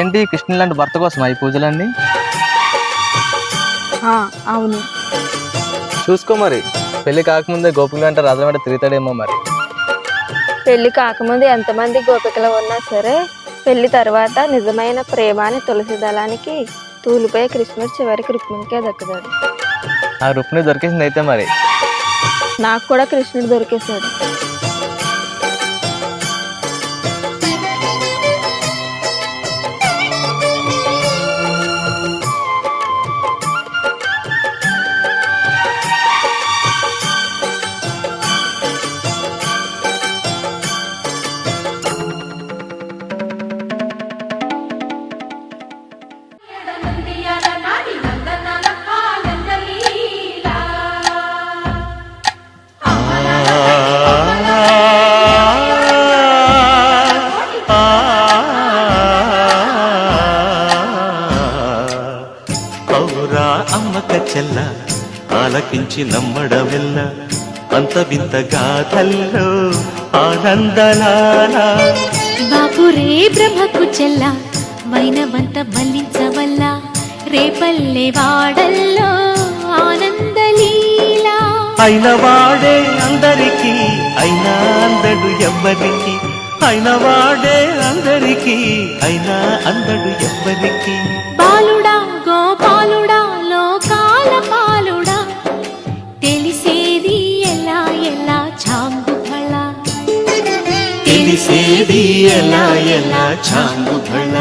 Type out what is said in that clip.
ఏంటి కృష్ణుడు లాంటి భర్త కోసమా ఈ పూజలన్నీ? అవును. చూసుకో మరి, పెళ్లి కాకముందే గోపికలు అంటే రథం వెంట తిరుగుతాడేమో మరి. పెళ్లి కాకముందు ఎంతమంది గోపికలు ఉన్నా సరే, పెళ్లి తర్వాత నిజమైన ప్రేమాని తులసి దళానికి తూలిపోయే కృష్ణుడు చివరికి రుక్మిణికే దక్కుతాడు. ఆ రుక్మిణి దొరికేసింది అయితే మరి. నాకు కూడా కృష్ణుడు దొరికేశాడు. అమ్మక చెల్ల ఆలకించి నమ్మడమెల్ల అంత వింత గాథల్లో ఆనందలాల బాపురే బ్రహ్మకు చెల్ల వైనవంత మల్లించవల్ల రేపల్లె వాడల్లో ఆనందలీల అయిన వాడే అందరికీ అయినా అందడు ఎవ్వరికి అయిన వాడే అందరికీ అయినా అందడు ఎవ్వరికి బాలుడా గోపాలుడా లోకాల పాలుడా తెలిసేది ఎలా ఎలా చాంగుఫళ తెలిసేది ఎలా ఎలా చాంగుఫళ